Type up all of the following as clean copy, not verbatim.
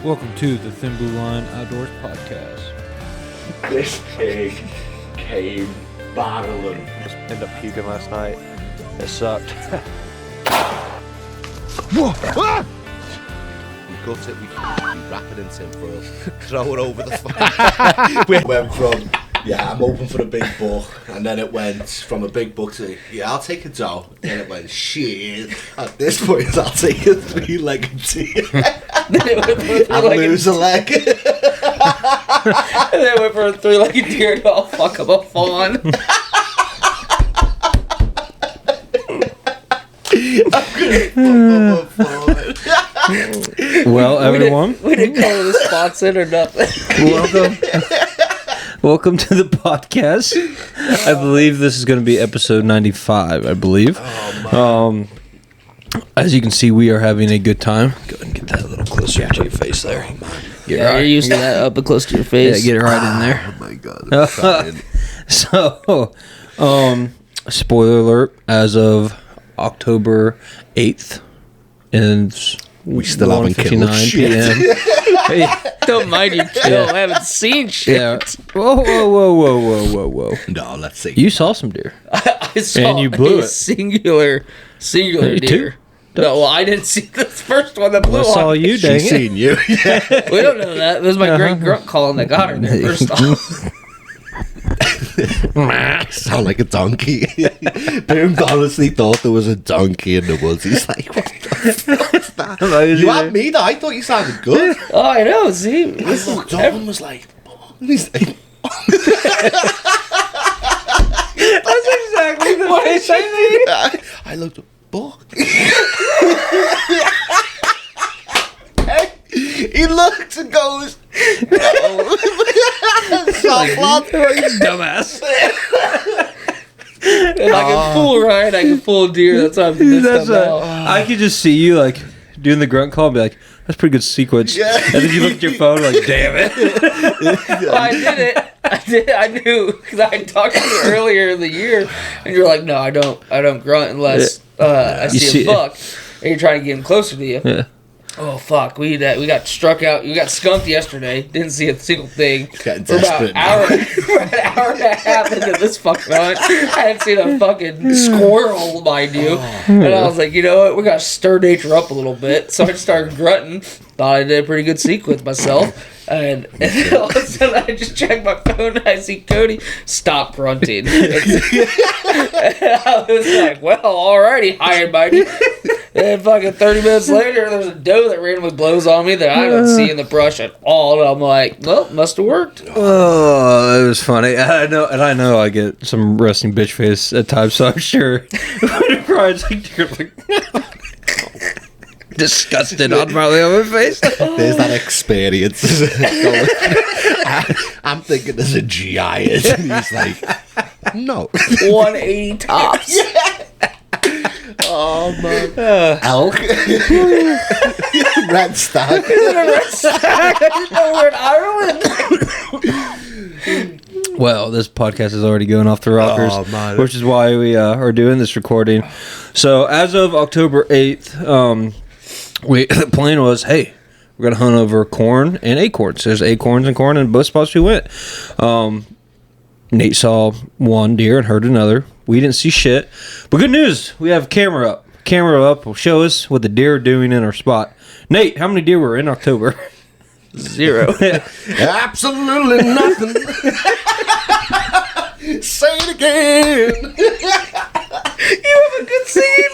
Welcome to the Thin Blue Line Outdoors Podcast. This pig came battling. Just ended up puking last night. It sucked. Whoa! Ah! We gut it, we wrap it in tinfoil, throw it over the fire. We went from, I'm open for a big buck, and then it went from a big buck to, I'll take a doe. Then it went, shit, at this point I'll take a three-legged deer. I'll lose a leg. And then went for a three-legged deer to all fuck up a fawn. Well, everyone, We didn't cover the spots in or nothing. welcome to the podcast. I believe this is going to be episode 95, I believe. As you can see, we are having a good time. Go ahead and get that a little closer to your face there. You're used to that up and close to your face. Yeah, get it right in there. Oh my god, I'm excited. So, spoiler alert, as of October 8th, and We still haven't killed 1:59 p.m. Hey, Don't mind you, kill. I haven't seen shit. yeah. Whoa. No, let's see. You saw some deer. I saw And you blew a it. singular You deer. too? No, well, I didn't see the first one that blew I saw on. you, dang She's it. seen you. Yeah. We don't know that. It was my great grunt calling that got her there first off. Sound like a donkey. Boom honestly thought there was a donkey in the woods. He's like, what the fuck's that? You had me though. I thought you sounded good. Oh, I know. See? I looked up and was like, and he's like, That's exactly the face I made. I looked up, buck. He looks and goes, no. Soft lad. Dumbass. And I can fool Ryan, I can fool deer. That's how I'm convinced I could just see you like doing the grunt call and be like, that's a pretty good sequence. Yeah. And then you look at your phone like, damn it. Well, I did it. I knew because I had talked to you earlier in the year, and you're like, "No, I don't grunt unless I see a buck." And you're trying to get him closer to you. Yeah. Oh fuck, we got struck out. You got skunked yesterday. Didn't see a single thing Getting for about desperate an hour and a half into this fucking hunt. I hadn't seen a fucking squirrel, mind you. And I was like, you know what? We got to stir nature up a little bit. So I just started grunting. Thought I did a pretty good sequence myself. And then all of a sudden I just checked my phone and I see Cody stop grunting. And I was like, well, alrighty, high and mighty. And fucking 30 minutes later, there's a doe that randomly blows on me that I don't see in the brush at all. And I'm like, well, must have worked. Oh, it was funny. I know I get some resting bitch face at times, so I'm sure when Brian's like, you're like disgusted on probably on my face. There's that experience. I'm thinking there's a giant. And he's like, no. 180 tops. Oh, man. Elk. Red stag. We're in Ireland. Well, this podcast is already going off the rockers, Oh, man. which is why we are doing this recording. So, as of October 8th, the plan was, hey, we're going to hunt over corn and acorns. There's acorns and corn in both spots we went. Nate saw one deer and heard another. We didn't see shit. But good news, we have camera up. Camera up will show us what the deer are doing in our spot. Nate, how many deer were in October? 0. Absolutely nothing. Say it again. You have a good scene.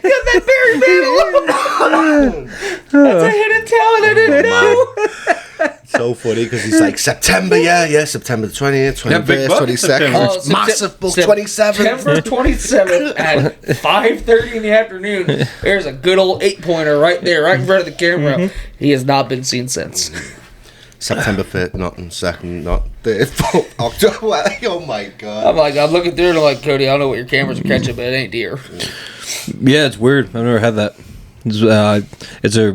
Got that berry battle. That's a hidden talent I didn't know. So funny because he's like, September, September 20th, Yeah, big 21st, buck in 22nd. September. Oh, Massive buck, 27th. September 27th at 5:30 in the afternoon. There's a good old 8-pointer right there, right in front of the camera. He has not been seen since. September 5th, not in 2nd, not 3rd, 4th, October. Oh my god. I'm looking through it, I'm like, Cody, I don't know what your cameras are catching, but it ain't deer. Yeah, it's weird. I've never had that. It's a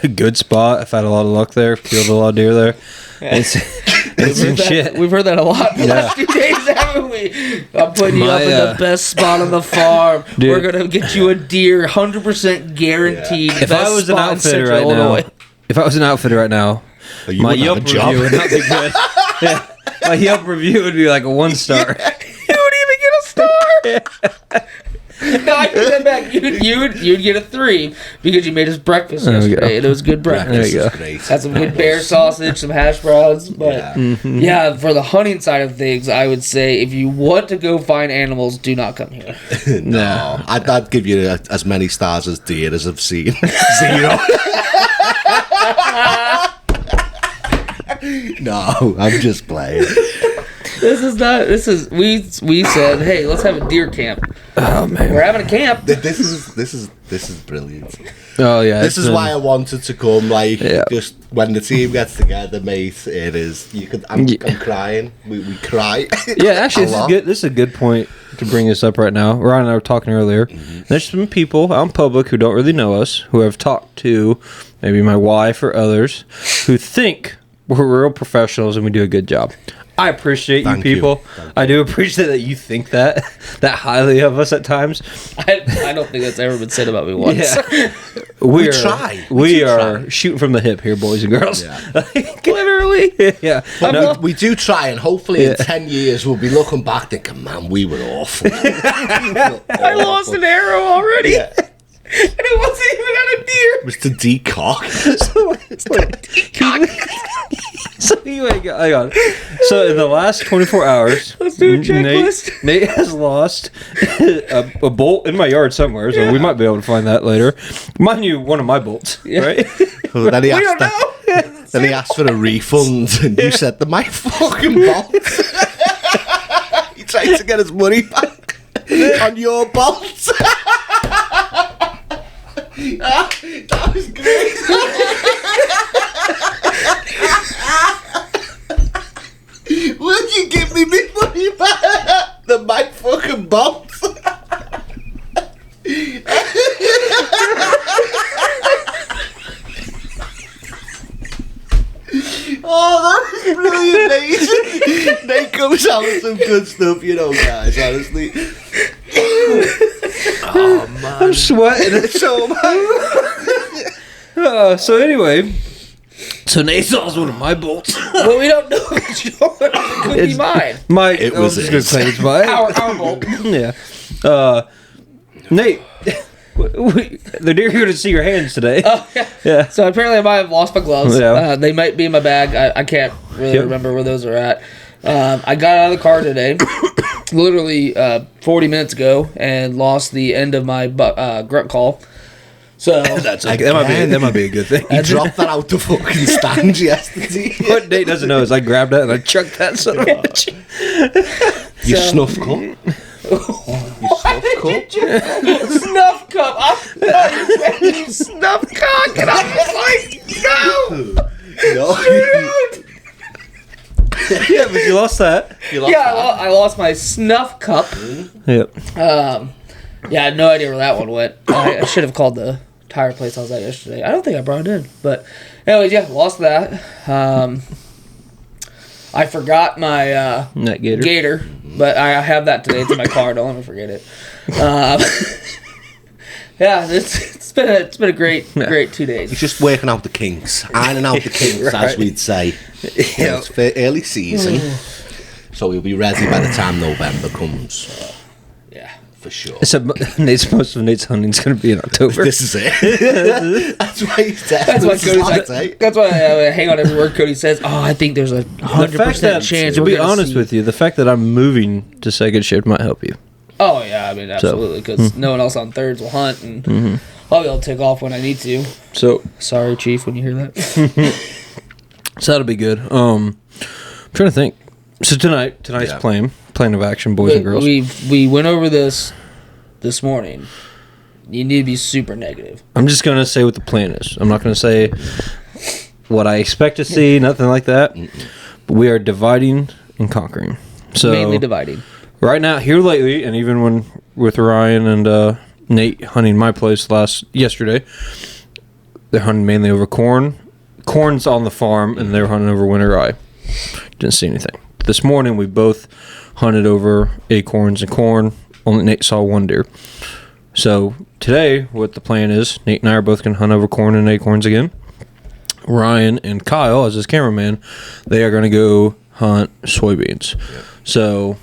good spot. I've had a lot of luck there. Killed a lot of deer there. It's shit. We've heard that a lot the last few days, haven't we? I'm putting you up in the best spot on the farm. Dude. We're going to get you a deer, 100% guaranteed. If I was an outfitter right now, if I was an outfitter right now, You my wouldn't have Yelp a job. review would not be good. Yeah. My Yelp review would be like a 1-star. You don't even get a star. No, I take that back. You'd get a 3 because you made us breakfast There we yesterday, go. and it was good breakfast. There you go. Great. Had some good bear sausage, some hash browns, but yeah, for the hunting side of things, I would say if you want to go find animals, do not come here. No, I'd give you as many stars as deer as I've seen. 0. No, I'm just playing. We said, hey, let's have a deer camp. Oh man, We're having a camp. This is brilliant. oh yeah, This is why I wanted to come. Like, Yeah. just when the team gets together, mate. It is. I'm crying. We cry. Yeah, actually, A this is lot. good. This is a good point to bring this up right now. Ryan and I were talking earlier. There's some people out in public who don't really know us, who have talked to maybe my wife or others, who think we're real professionals and we do a good job. I appreciate Thank you you. people. Thank I do appreciate that you think that highly of us at times. I don't think that's ever been said about me once. Yeah. We try. We do are try. shooting from the hip here, boys and girls. Yeah. Literally. Yeah. But No, we do try, and hopefully Yeah. in 10 years we'll be looking back thinking, man, we were awful. I lost an arrow already. Yeah. And it wasn't even on a deer. Mr. Decock. So anyway, hang on. So in the last 24 hours, Let's do a checklist. Nate has lost a bolt in my yard somewhere, so we might be able to find that later. Mind you, one of my bolts, right? Well, then he We asked don't know. Then he asked for a refund, and you said, "My fucking bolt." He tried to get his money back on your bolt. That was great. Would you give me my money back? My fucking bolt. Oh, that is brilliant, Nate. Nate comes out with some good stuff, you know, guys, honestly. Oh, man. I'm sweating. So, So anyway, so Nate lost one of my bolts. Well, we don't know if it could be mine. It I was just gonna his. say it's mine. Our bolt. Yeah. Nate, they're here to see your hands today. Oh, yeah. Yeah. So apparently I might have lost my gloves. Yeah. They might be in my bag. I can't really Yep. remember where those are at. I got out of the car today, literally 40 minutes ago, and lost the end of my grunt call. So That's okay. That might be a good thing. He dropped that out the fucking stand yesterday. What Nate doesn't know is I grabbed that and I chucked that son of a bitch. You So- snuff cup? snuff cup. I thought you said snuff cock, and I was like, no. No. Yeah, but you lost that. You lost Yeah, that. I lost my snuff cup. Yep. Yeah, I had no idea where that one went. I should have called the tire place I was at yesterday. I don't think I brought it in. But anyways, yeah, lost that. I forgot my Net gator. gator, but I have that today. It's in my car. Don't let me forget it. Yeah, it's been a great 2 days. He's just working out the kinks, ironing out the kinks, as we'd say. Yeah. It's for early season, so he'll be ready by the time November comes, Yeah. for sure. So most of Nate's hunting's going to be in October. This is it. That's why he's dead. That's why This is Cody's hard, like, eh? that's why I hang on every word Cody says. Oh, I think there's a 100% chance. to we're be gonna honest see. with you, the fact that I'm moving to second shift might help you. Oh yeah, I mean absolutely, because no one else on thirds will hunt, and I'll be able to take off when I need to. So Sorry, Chief, when you hear that. So that'll be good. I'm trying to think. So tonight's Yeah. plan of action, boys and girls. We went over this morning. You need to be super negative. I'm just gonna say what the plan is. I'm not gonna say what I expect to see, nothing like that. But we are dividing and conquering. So Mainly dividing. right now, here lately, and even when with Ryan and Nate hunting my place yesterday, they're hunting mainly over corn. Corn's on the farm, and they're hunting over winter rye. Didn't see anything. This morning, we both hunted over acorns and corn. Only Nate saw one deer. So today, what the plan is, Nate and I are both going to hunt over corn and acorns again. Ryan and Kyle, as his cameraman, they are going to go hunt soybeans. Yeah. So,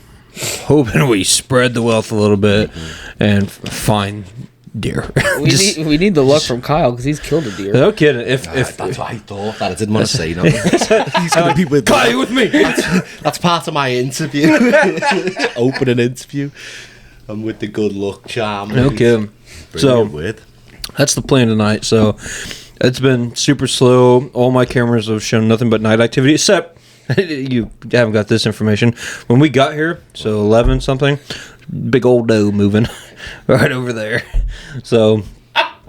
hoping we spread the wealth a little bit and find deer. We need the luck from Kyle because he's killed a deer. No kidding. If that's what I thought. That I didn't want to say nothing. He's going to be with Kyle, you with me? That's part of my interview. Opening interview. I'm with the good luck charm. No kidding. So, with. That's the plan tonight. So, it's been super slow. All my cameras have shown nothing but night activity, except you haven't got this information. When we got here, so 11 something, big old doe moving right over there. So,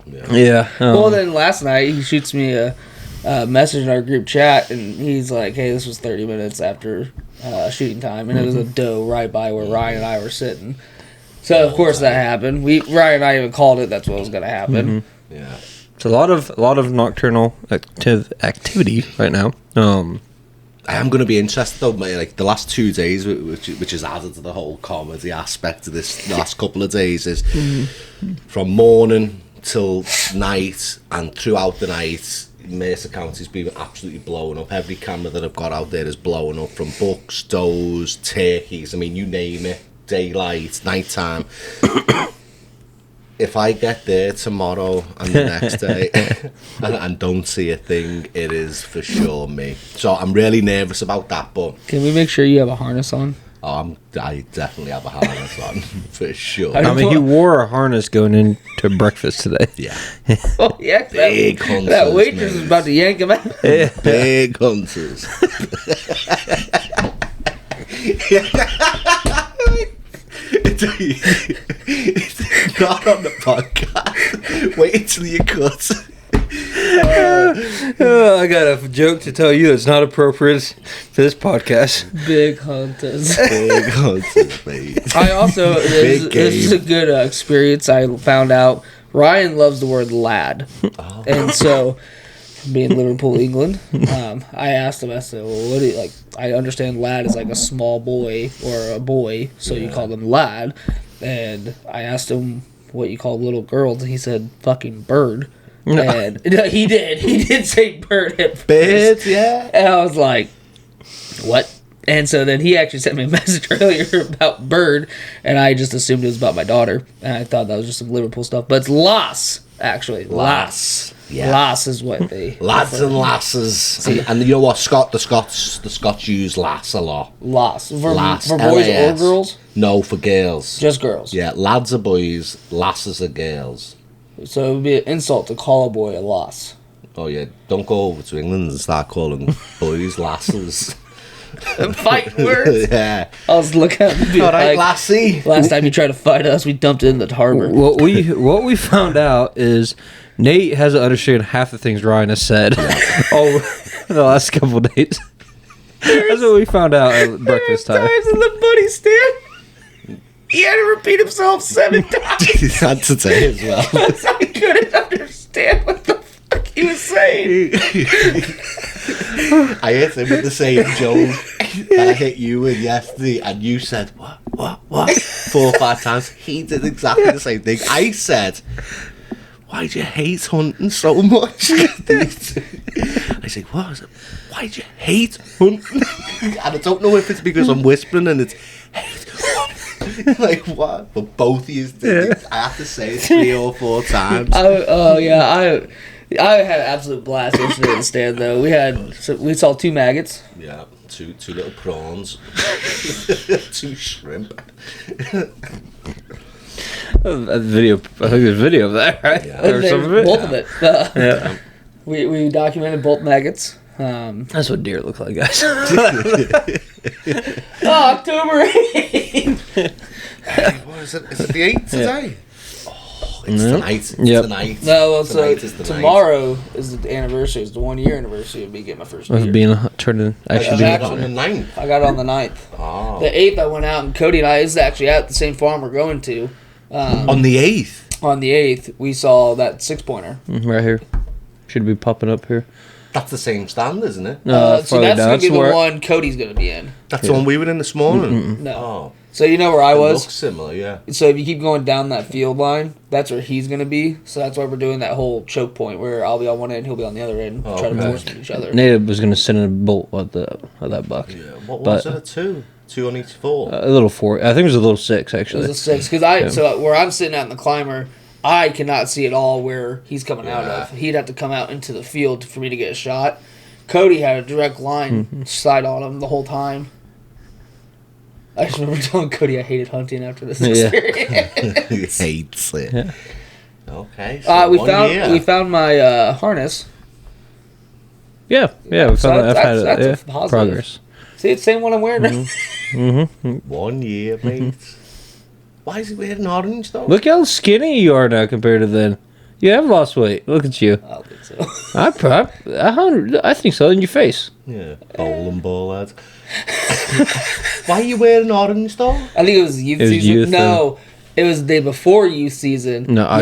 yeah. Well, then last night he shoots me a message in our group chat, and he's like, "Hey, this was 30 minutes after shooting time, and it was a doe right by where Ryan and I were sitting." So of course that happened. Ryan and I even called it. That's what was going to happen. Mm-hmm. Yeah. It's a lot of nocturnal activity right now. I am going to be interested though, mate, like the last 2 days, which is added to the whole comedy aspect of this last couple of days, is from morning till night and throughout the night. Mercer County's been absolutely blowing up. Every camera that I've got out there is blowing up, from bucks, does, turkeys. I mean, you name it. Daylight, nighttime. If I get there tomorrow and the next day and don't see a thing, it is for sure me. So I'm really nervous about that. But can we make sure you have a harness on? I definitely have a harness on for sure. I mean, he wore a harness going into breakfast today. Yeah. Oh yeah, big hunters. That waitress was about to yank him out. Yeah. Big hunters. It's not on the podcast. Wait until you cut. I got a joke to tell you. It's not appropriate for this podcast. Big hunters. Big hunters, mate. I also this is a good experience. I found out Ryan loves the word lad, and so being in Liverpool, England, I asked him. I said, "Well, what do you like?" I understand lad is like a small boy or a boy, so you call them lad. And I asked him what you call little girls, and he said, "Fucking bird." No. And he did say bird at first. Birds, yeah. And I was like, "What?" And so then he actually sent me a message earlier about bird, and I just assumed it was about my daughter, and I thought that was just some Liverpool stuff. But it's lass, actually. Lass. Yeah. Lass is what they... Lads and lasses. And you know what? The Scots use lass a lot. Lass. For Lass, boys L-A-S. or girls? No, for girls. Just girls. Yeah, lads are boys, lasses are girls. So it would be an insult to call a boy a lass. Oh yeah, don't go over to England and start calling boys lasses. Fight words. Yeah. I was looking at him. All right, lassie. Last time you tried to fight us, we dumped it in the harbor. What we found out is Nate hasn't understood half the things Ryan has said the last couple of days. That's what we found out at breakfast time. Times in the buddy stand, he had to repeat himself 7 times. He had to say as well. Because I couldn't understand what the fuck he was saying. I hit him with the same joke that I hit you with yesterday, and you said, what? 4 or 5 times. He did exactly the same thing. I said, why do you hate hunting so much? I said, what? I said, why do you hate hunting? And I don't know if it's because I'm whispering and it's hate hunting. Like, what? But both of you did it. I have to say it 3 or 4 times. I had an absolute blast yesterday at the stand, though. We saw 2 maggots. Yeah, two little prawns. 2 shrimp. A video. I think there's video of that, right? Yeah. Or some of it. Both of it. Yeah. We documented both maggots. That's what deer look like, guys. October 8th. What is it? Is it the 8th today? It's tonight. Yep. Tonight. No, well, Tonight so is the tomorrow is the anniversary. It's the 1-year anniversary of me getting my first Of deer. being actually being On the 9th. I got it on the 9th. Oh. The 8th I went out, and Cody and I is actually at the same farm we're going to. On the 8th? On the 8th, we saw that 6-pointer. right here. Should be popping up here. That's the same stand, isn't it? So farther that's down. going to be Where- the one Cody's going to be in. That's the one we were in this morning. No. Oh. So you know where I It was? looks similar, yeah. So if you keep going down that field line, that's where he's going to be. So that's why we're doing that whole choke point where I'll be on one end, he'll be on the other end, try to force each other. Native was going to send in a bolt at that buck. Yeah. What was it? A 2? 2 on each 4? A little 4. I think it was a little 6, It actually. was a 6. Because so where I'm sitting out in the climber, I cannot see at all where he's coming out of. He'd have to come out into the field for me to get a shot. Cody had a direct line sight on him the whole time. I just remember telling Cody I hated hunting after this experience. He hates it. Yeah. Okay. So we found my harness. Yeah, we found that. I've had that's a positive. progress. See, it's the same one I'm wearing. 1 year, mate. Why is he wearing orange though? Look how skinny you are now compared to then. You have lost weight. Look at you. I don't think so. I think so. In your face. Yeah, bowling ball lads. Why are you wearing orange though? I think it was youth season. No, it was the day before youth season. No,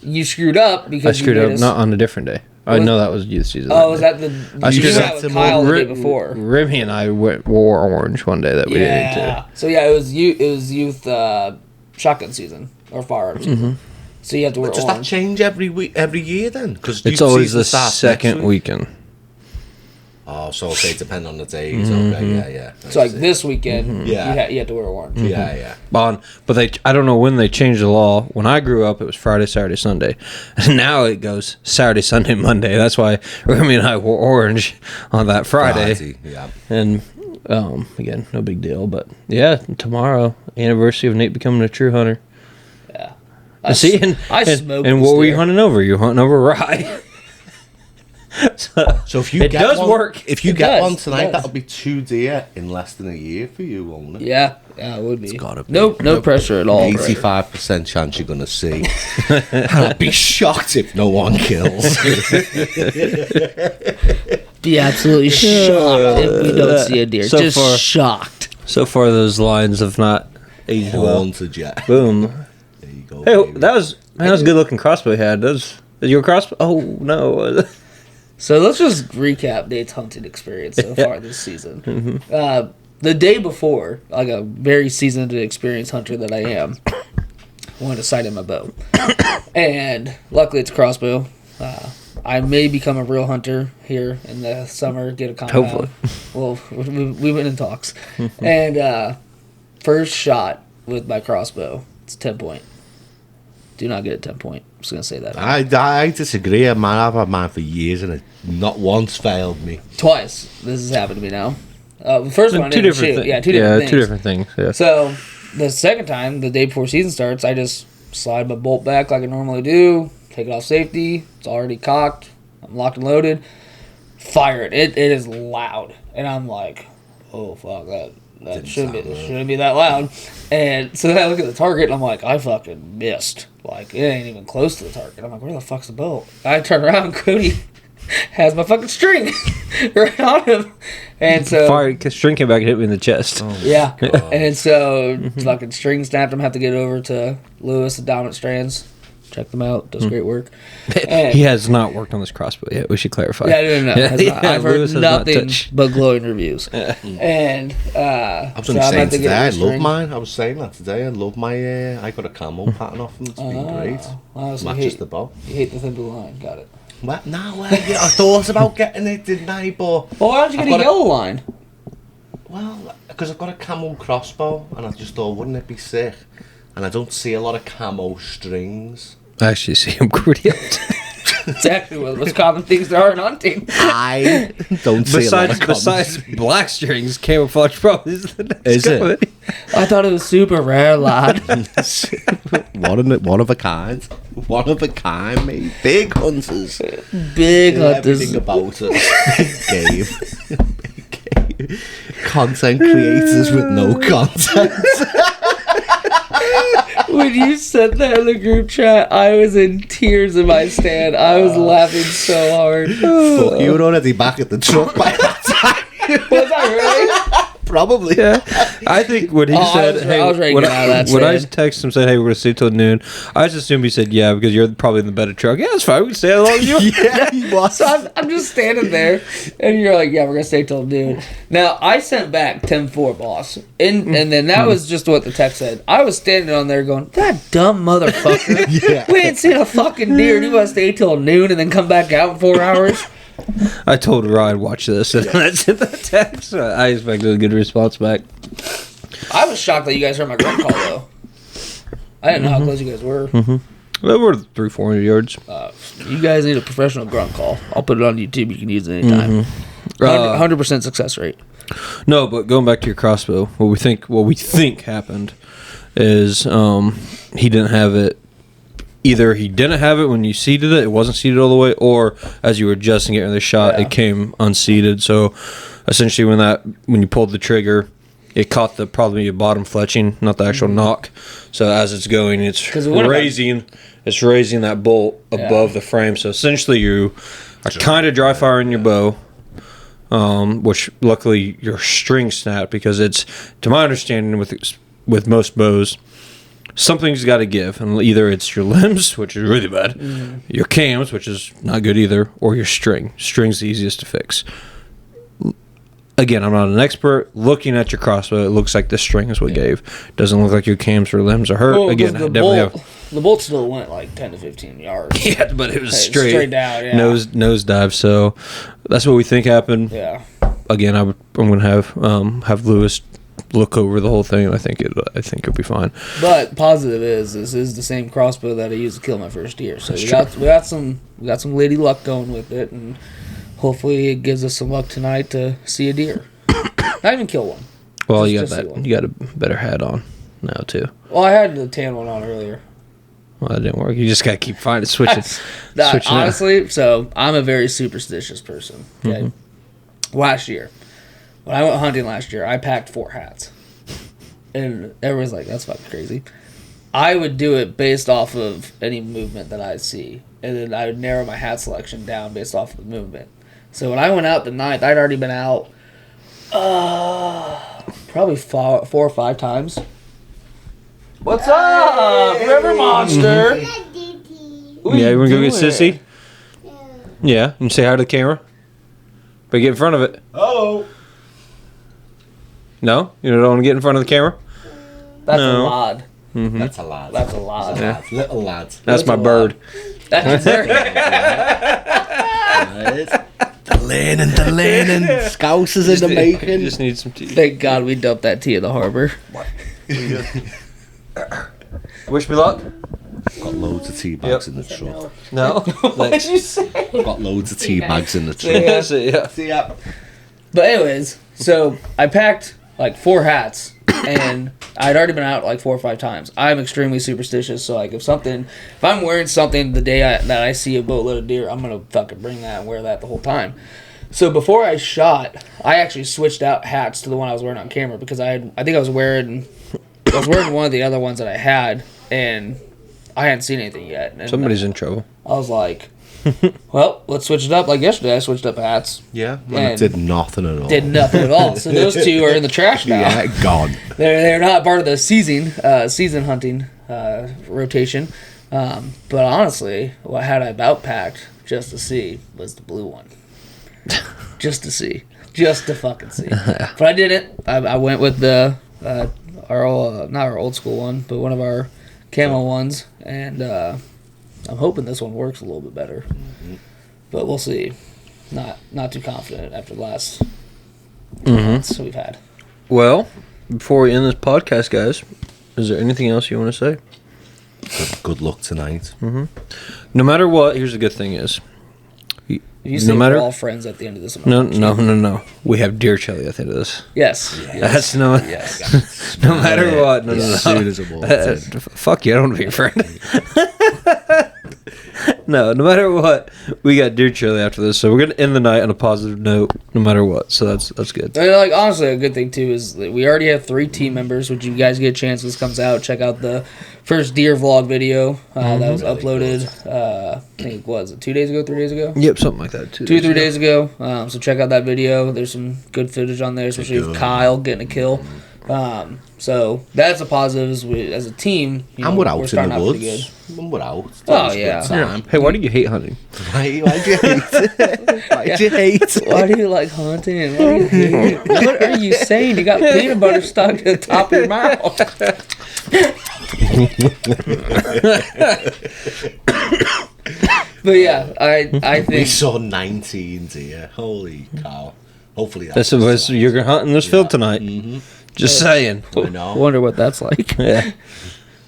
you screwed up because I screwed up not on a different day. I know that was youth season. Oh, was that the? I screwed up with Kyle the day before. Remy and I wore orange one day that we didn't. So yeah, it was youth shotgun season or firearm season. So you have to wear Does orange. that change every year then? Because it's always the second weekend. Oh, so okay, depending on the days. Okay, yeah. So like this weekend, you had to wear orange. Yeah. But I don't know when they changed the law. When I grew up, it was Friday, Saturday, Sunday. And now it goes Saturday, Sunday, Monday. That's why Remy and I wore orange on that Friday. Yeah. And again, no big deal. But yeah, tomorrow, anniversary of Nate becoming a true hunter. Yeah. I smoked. And what were you hunting over? You're hunting over rye. So if you it does work. If you get one tonight, that'll be 2 deer in less than a year for you, won't it? Yeah, it would be. It's gotta be. No pressure at all. 85% chance you're gonna see. I'd be shocked if no one kills. Be absolutely shocked if we don't see a deer. Just shocked. So far, those lines have not aged well. Haunted yet. Boom. There you go. Hey, baby. that was a good looking crossbow you had. Is your crossbow? Oh no. So let's just recap Nate's hunting experience so far this season. The day before, like a very seasoned and experienced hunter that I am, wanted to sight in my bow. And luckily it's a crossbow. I may become a real hunter here in the summer, get a compound. Hopefully. Well, we went in talks. And first shot with my crossbow, it's 10 point. Do not get a 10 point. I'm just going to say that. I disagree. I've had mine for years and it not once failed me. Twice. This has happened to me now. The first one, I didn't shoot. Yeah, two different things. Yeah. So the second time, the day before season starts, I just slide my bolt back like I normally do, take it off safety. It's already cocked. I'm locked and loaded. Fire it. It is loud. And I'm like, oh, fuck, that shouldn't be that loud. And so then I look at the target and I'm like, I fucking missed. Like, it ain't even close to the target. I'm like, where the fuck's the bow? I turn around and Cody has my fucking string right on him. And so string came back and hit me in the chest. Oh yeah. And so fucking string snapped him. Have to get over to Lewis and down at Strands. Check them out. Does great work. And he has not worked on this crossbow yet. We should clarify. No. I've heard nothing but glowing reviews. And I was saying today, I love mine. I was saying that today. I love my. I got a camo pattern off them. It's been great. Matches the bow. You hate the thin blue line. Got it. What? No, I thought about getting it, didn't I? But well, why don't you get a yellow line? Well, because I've got a camo crossbow, and I just thought, wouldn't it be sick? And I don't see a lot of camo strings. I actually see him pretty out. It's actually one of the most common things there are in hunting. I don't see a lot of besides black strings, camouflage probably is the next Is it? I thought it was super rare, lad. One of a kind. One of a kind, mate. Big hunters. Big hunters. Everything about it. Game. Content creators with no content. When you said that in the group chat, I was in tears in my stand. I was laughing so hard. Fuck, you were already back at the truck by that time. Was I really? Probably. Yeah. I think when he said, I was ready to when, get out of that when I stand. texted him saying, hey, we're going to stay till noon, I just assumed he said, yeah, because you're probably in the better truck. Yeah, it's fine. We can stay as long as you want. Yeah, he was. So I'm just standing there, and you're like, yeah, we're going to stay till noon. Now, I sent back 10-4, boss. And then that was just what the text said. I was standing on there going, that dumb motherfucker. Yeah. We ain't seen a fucking deer. Do you want to stay till noon and then come back out in 4 hours? I told Ryan, watch this. And I sent that text. I expected a good response back. I was shocked that you guys heard my grunt call, though. I didn't know how close you guys were. Well, we're 300-400 yards. You guys need a professional grunt call. I'll put it on YouTube. You can use it anytime. 100% success rate. No, but going back to your crossbow, what we think happened is he didn't have it. Either he didn't have it when you seated it, it wasn't seated all the way, or as you were adjusting it in the shot, it came unseated. So essentially, when you pulled the trigger, it caught probably your bottom fletching, not the actual knock. So as it's going, it's raising that bolt above the frame. So essentially, you are kind of dry firing your bow. Which luckily your string snapped, because it's, to my understanding, with most bows, something's got to give, and either it's your limbs, which is really bad, your cams, which is not good either, or your string. String's the easiest to fix. Again, I'm not an expert. Looking at your crossbow, it looks like the string is what gave. Doesn't look like your cams or limbs are hurt. Well, Again, the bolt still went like 10 to 15 yards. Yeah, but it was straight down. Yeah. nose dive. So that's what we think happened. Yeah. Again, I'm going to have Lewis look over the whole thing, and I think it'll be fine. But positive is this is the same crossbow that I used to kill my first deer. So we got some lady luck going with it, and hopefully it gives us some luck tonight to see a deer. Not even kill one. Well, Just you got a better hat on now too. Well, I had the tan one on earlier. Well, that didn't work. You just got to keep switching. Honestly, so I'm a very superstitious person. Okay. Last year, when I went hunting last year, I packed 4 hats. And everyone's like, that's fucking crazy. I would do it based off of any movement that I see. And then I would narrow my hat selection down based off of the movement. So when I went out the 9th, I'd already been out probably 4 or 5 times. What's up, River Monster? Yeah, you want to go get Sissy? Yeah, and say hi to the camera. But get in front of it. Oh. No? You don't want to get in front of the camera? That's a lot. Mm-hmm. That's a lad. That's a lot. Yeah. Little lads. That's my bird. That's very The learning. Scousers in the making. Just need some tea. Thank God we dumped that tea in the harbor. Wish me luck. Got loads of tea bags in the truck. No? What did you say? Got loads of tea bags in the truck. That's it, yeah. See ya. But anyways, so I packed like 4 hats, and I'd already been out like 4 or 5 times. I'm extremely superstitious, so like if I'm wearing something the day that I see a boatload of deer, I'm gonna fucking bring that and wear that the whole time. So before I shot, I actually switched out hats to the one I was wearing on camera, because I think I was wearing one of the other ones that I had, and I hadn't seen anything yet. And Somebody's in trouble. I was like, well, let's switch it up. Like yesterday, I switched up hats. Yeah. And it did nothing at all. Did nothing at all. So those 2 are in the trash now. Yeah, gone. They're not part of the season hunting rotation. But honestly, what had I about packed just to see was the blue one. Just to see. Just to fucking see. But I didn't. I went with the not our old school one, but one of our camo ones, and I'm hoping this one works a little bit better. But we'll see. Not too confident after the last months we've had. Well, before we end this podcast, guys, is there anything else you want to say? Good luck tonight. No matter what, here's the good thing is, You say we're all friends at the end of this. No. We have deer chili at the end of this. Yes. That's no. Yes. No matter what. No. As soon as it walks in. Fuck you! I don't want to be your friend. No matter what, we got deer chili after this, so we're gonna end the night on a positive note, no matter what. So that's good. And like honestly, a good thing too is that we already have 3 team members. Which you guys get a chance when this comes out, check out the first deer vlog video that was uploaded. I think was it 2 days ago, 3 days ago? Yep, something like that. 2 or 3 days ago. So check out that video. There's some good footage on there, especially of Kyle getting a kill. So that's a positive as a team. And we're out we're in starting the out pretty woods. When we're out. Oh, yeah. Hey, why do you hate hunting? Why do you hate it? Why do you hate it? Why do you like hunting? And why do you hate it? What are you saying? You got peanut butter stuck to the top of your mouth. But yeah, I think We saw 19 deer. Holy cow. Hopefully That's the way you're gonna hunt in this field tonight. Just saying. I know. wonder what that's like. Yeah.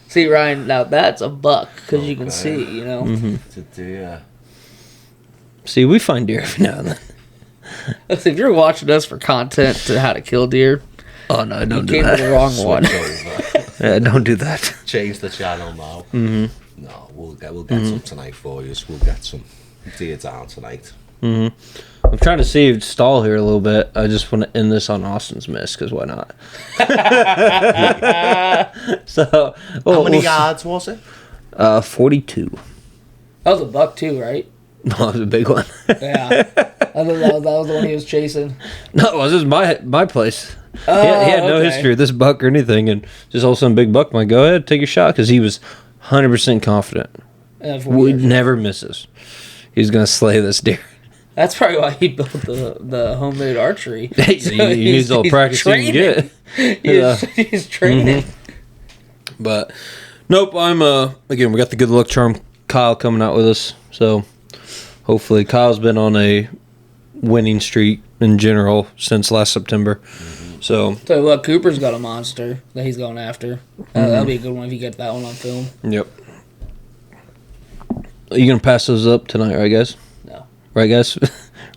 See, Ryan, now that's a buck because you can see, you know. It's a deer. See, we find deer every now and then. If you're watching us for content to how to kill deer, Oh no, don't do came to that. the wrong one. Yeah, don't do that. Change the channel now. No, we'll get some tonight for you. We'll get some deer down tonight. I'm trying to save stall here a little bit. I just want to end this on Austin's miss, because why not? So, How many yards was it? 42. That was a buck too, right? No, it was a big one. Yeah. I thought that was the one he was chasing. No, it was just my place. Oh, He had no okay. history of this buck or anything, and just all of a sudden, big buck. I'm like, go ahead, take your shot, because he was 100% confident. We never misses. He's gonna slay this deer. That's probably why he built the homemade archery. He needs all the practice he can get. He's training. But nope, I'm again, we got the good luck charm Kyle coming out with us, so hopefully Kyle's been on a winning streak in general since last September. So So look, Cooper's got a monster that he's going after. That'll be a good one if you get that one on film. yep. Are you gonna pass those up tonight, right guys? No. Right guys?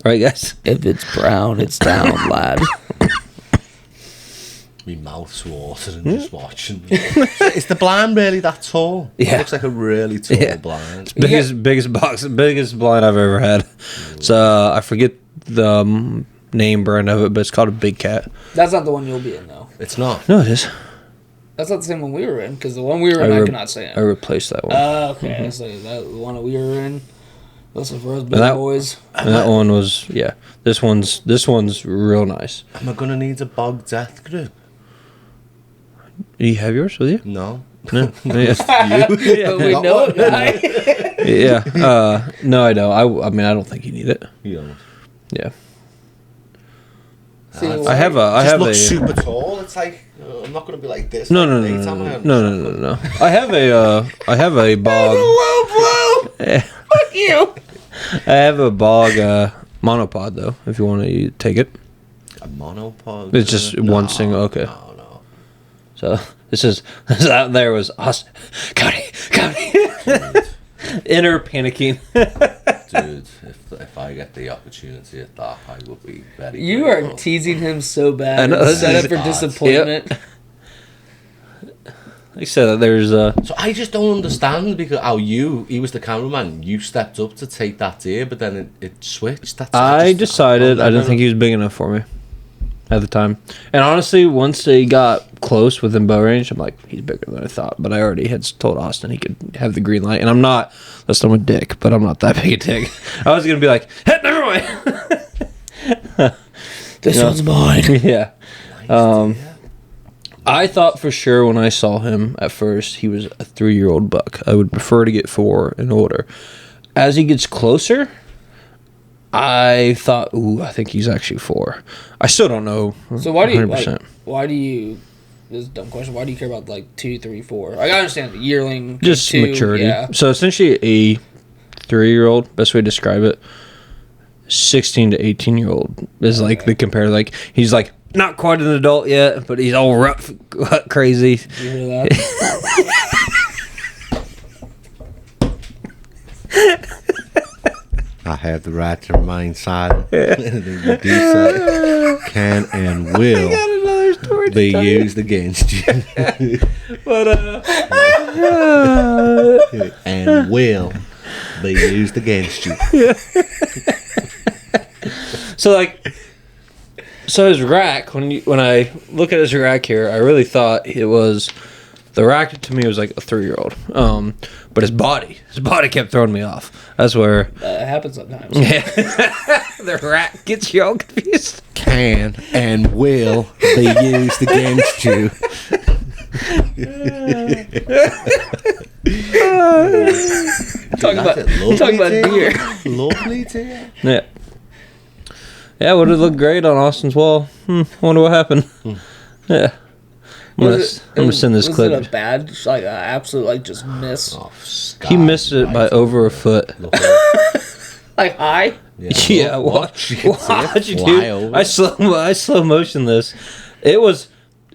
Right guys? If it's brown, it's down, lad. My mouth's watering just watching. Is the blind really that tall? Yeah. It looks like a really tall blind. Biggest blind I've ever had. It's I forget the name brand of it, but it's called a Big Cat. That's not the one you'll be in, though. It's not. No, it is. That's not the same one we were in, because the one we were in, I cannot say I it. replaced that one. Okay, so that the one that we were in. Listen for us big that- boys. And that one was This one's real nice. Am I gonna need a bog death grip? Do you have yours with you? No. No. Yeah. But we know it, right? Yeah. No, I don't. I mean, I don't think you need it. You don't. Yeah. See, I have It looks a. super tall. It's like I'm not gonna be like this. No, like no, this, no, am I? no. I have a bog. Fuck you. I have a bog monopod though. If you want to take it, A monopod. it's just one single. Okay. No. So this out there was Austin. Cody. Inner panicking. Dude, if I get the opportunity at that, I would be very. You grateful. are teasing him so bad. I know, and this set is up for odd. disappointment. Like I said, there's So I just don't understand because he was the cameraman. You stepped up to take that deer, but then it switched. I decided I didn't think he was big enough for me at the time. And honestly, once they got close within bow range, I'm like, he's bigger than I thought. But I already had told Austin he could have the green light. And I'm not, listen, I'm a dick, but I'm not that big a dick. I was going to be like, hey, never mind. This one's mine. Yeah. I thought for sure when I saw him at first, he was a 3-year-old buck. I would prefer to get 4 and older. As he gets closer, I thought, I think he's actually 4. I still don't know. So why do you 100%. this is a dumb question, why do you care about like 2, 3, 4? Like, I understand the yearling. Just 2, maturity. Yeah. So essentially a 3-year-old, best way to describe it, 16 to 18-year-old is like the compare. Like he's like not quite an adult yet, but he's all rough, crazy. You hear that? I have the right to remain silent. You do so can and will be used against you. But And will be used against you. So his rack, when I look at his rack here, I really thought it was, the rack to me was like a 3-year-old. But his body kept throwing me off. That's where It happens sometimes. yeah, the rack gets you all confused. Can and will be used against you. Talking about deer. Lovely deer. Yeah. Yeah, would have looked great on Austin's wall. Wonder what happened. Yeah. I'm gonna send this clip. Was it a bad, like, absolute, like, just miss? Oh, He missed it by over a foot. Like, high? Yeah, watch you, fly dude. over. I slow motion this. It was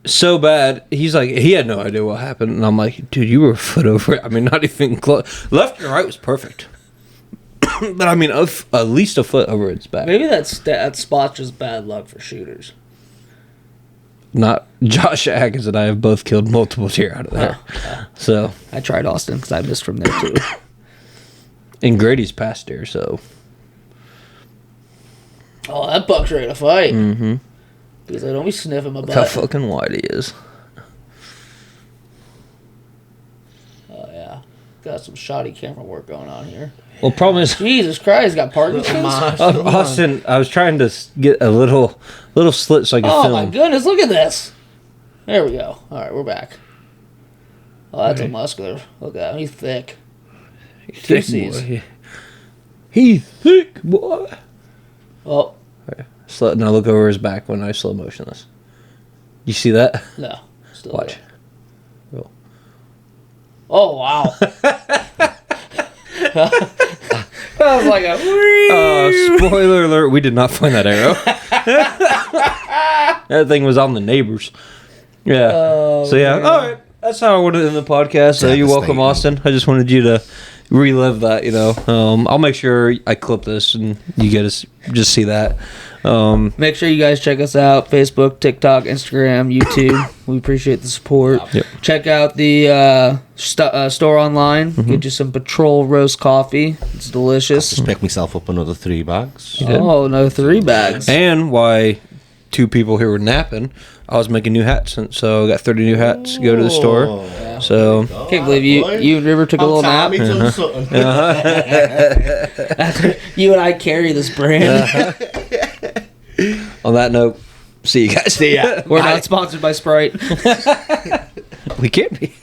so bad. He's like, he had no idea what happened, and I'm like, dude, you were a foot over it. I mean, not even close. Left and right was perfect, but I mean, at least a foot over its back. Maybe that spot's just bad luck for shooters. Not Josh Atkins and I have both killed multiple deer out of there. So, I tried Austin because I missed from there too. and Grady's past deer, so. Oh, that buck's ready to fight. Mm-hmm. Because I don't be sniffing my Look how butt. fucking wide he is. Oh, yeah. Got some shoddy camera work going on here. Well, problem is, Jesus Christ, he's got Parkinson's? Austin, I was trying to get a little slit so I could Oh, film. my goodness, look at this. There we go. All right, we're back. Oh, that's a muscular. Look at him. He's thick. Thick boy. He's thick, boy. Oh, Now look over his back when I slow motion this. You see that? no. Still Watch. there. Oh, wow. That was like a... Spoiler alert, we did not find that arrow. That thing was on the neighbors. Yeah. So, yeah. man. All right. That's how I wanted to end the podcast. You're welcome, Austin. I just wanted you to relive that, I'll make sure I clip this and you guys just see that. Make sure you guys check us out. Facebook, TikTok, Instagram, YouTube. We appreciate the support. Yep. Check out the store online. Get you some Patrol roast coffee. It's delicious. Just pick myself up another 3 bags. did. Oh, no, 3 bags. And why 2 people here were napping, I was making new hats. So I got 30 new hats to go to the store. So Can't believe you and River took a little nap. You and I carry this brand. on that note, see you guys. We're not sponsored by Sprite. We can't be.